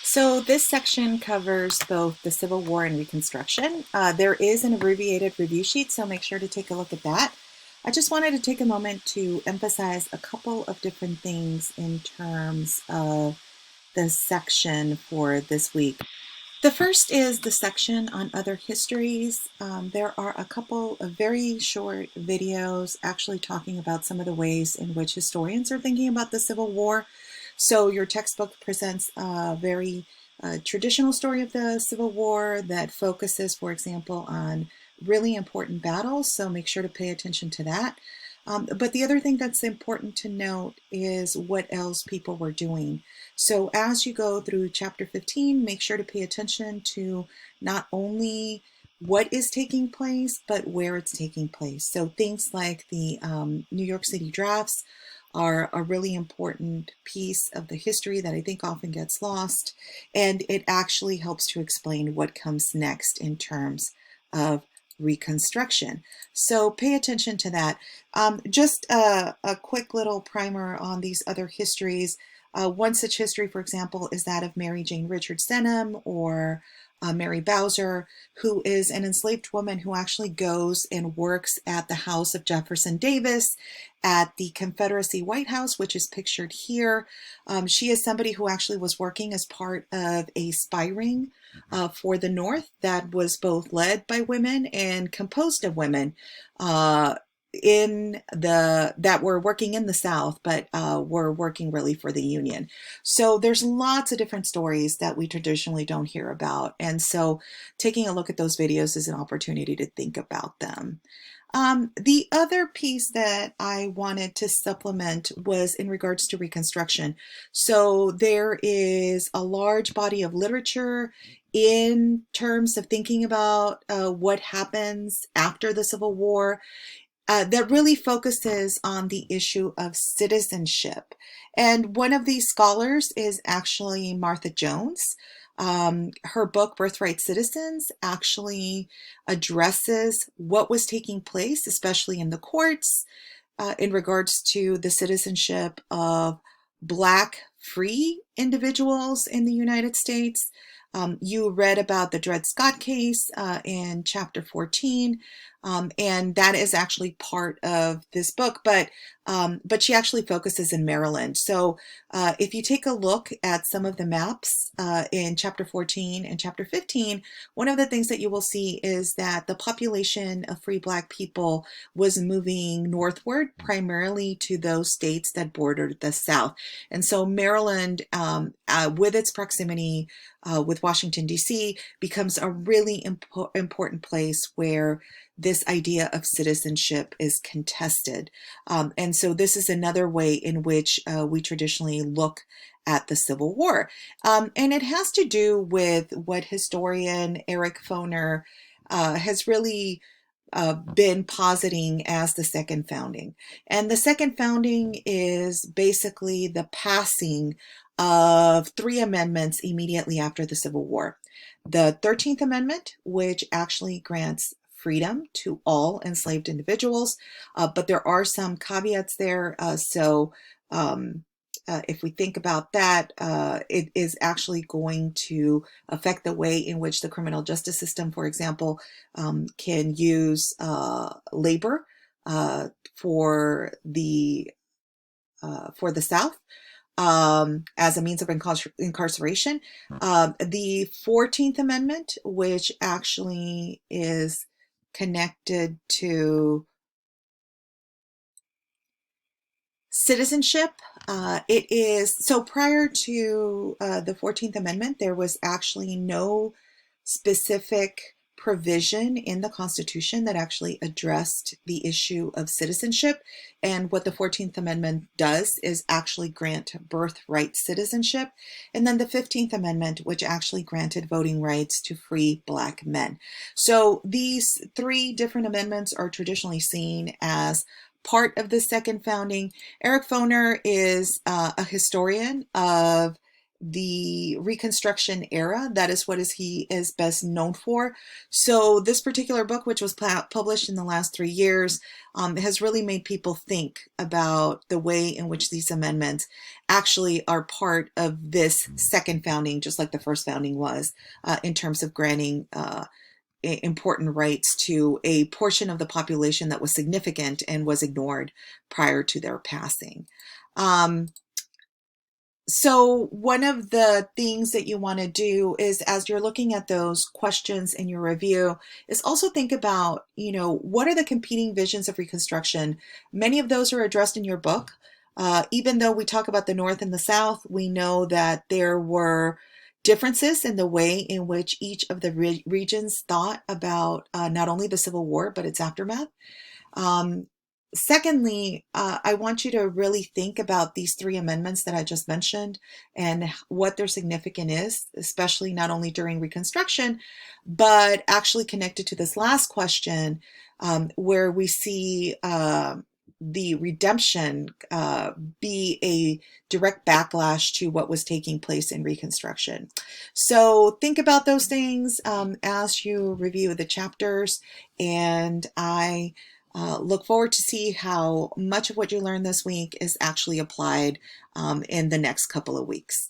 So this section covers both the Civil War and Reconstruction. There is an abbreviated review sheet, so make sure to take a look at that. I just wanted to take a moment to emphasize a couple of different things in terms of the section for this week. The first is the section on other histories. There are a couple of very short videos actually talking about some of the ways in which historians are thinking about the Civil War. So your textbook presents a very traditional story of the Civil War that focuses, for example, on really important battles. So make sure to pay attention to that. But the other thing that's important to note is what else people were doing. So as you go through chapter 15, make sure to pay attention to not only what is taking place, but where it's taking place. So things like the New York City drafts are a really important piece of the history that I think often gets lost. And it actually helps to explain what comes next in terms of Reconstruction. So pay attention to that. Just a quick little primer on these other histories. One such history, for example, is that of Mary Jane Richards Denham, or Mary Bowser, who is an enslaved woman who actually goes and works at the house of Jefferson Davis at the Confederacy White House, which is pictured here. She is somebody who actually was working as part of a spy ring for the North that was both led by women and composed of women. That were working in the South, but were working really for the Union. So there's lots of different stories that we traditionally don't hear about. And so taking a look at those videos is an opportunity to think about them. The other piece that I wanted to supplement was in regards to Reconstruction. So there is a large body of literature in terms of thinking about what happens after the Civil War that really focuses on the issue of citizenship. And one of these scholars is actually Martha Jones. Her book, Birthright Citizens, actually addresses what was taking place, especially in the courts, in regards to the citizenship of Black free individuals in the United States. You read about the Dred Scott case in chapter 14, and that is actually part of this book, but she actually focuses in Maryland. So if you take a look at some of the maps in chapter 14 and chapter 15, one of the things that you will see is that the population of free Black people was moving northward, primarily to those states that bordered the South. And so Maryland, with its proximity with Washington, D.C., becomes a really important place where this idea of citizenship is contested. And so this is another way in which we traditionally look at the Civil War. And it has to do with what historian Eric Foner has really been positing as the second founding. And the second founding is basically the passing of three amendments immediately after the Civil War. The 13th Amendment, which actually grants freedom to all enslaved individuals, but there are some caveats there. If we think about that, it is actually going to affect the way in which the criminal justice system, for example, can use labor for the South as a means of incarceration. The 14th Amendment, which actually is connected to citizenship. It is so prior to the 14th Amendment, there was actually no specific provision in the Constitution that actually addressed the issue of citizenship. And what the 14th Amendment does is actually grant birthright citizenship. And then the 15th Amendment, which actually granted voting rights to free Black men. So these three different amendments are traditionally seen as part of the second founding. Eric Foner is a historian of the Reconstruction era. That is what he is best known for. So this particular book, which was published in the last 3 years, has really made people think about the way in which these amendments actually are part of this second founding, just like the first founding was, in terms of granting important rights to a portion of the population that was significant and was ignored prior to their passing. So one of the things that you want to do is, as you're looking at those questions in your review, is also think about, what are the competing visions of Reconstruction? Many of those are addressed in your book. Even though we talk about the North and the South, we know that there were differences in the way in which each of the regions thought about not only the Civil War, but its aftermath. Um, Secondly, I want you to really think about these three amendments that I just mentioned and what their significance is, especially not only during Reconstruction, but actually connected to this last question, where we see the redemption be a direct backlash to what was taking place in Reconstruction. So think about those things as you review the chapters, and I look forward to see how much of what you learned this week is actually applied in the next couple of weeks.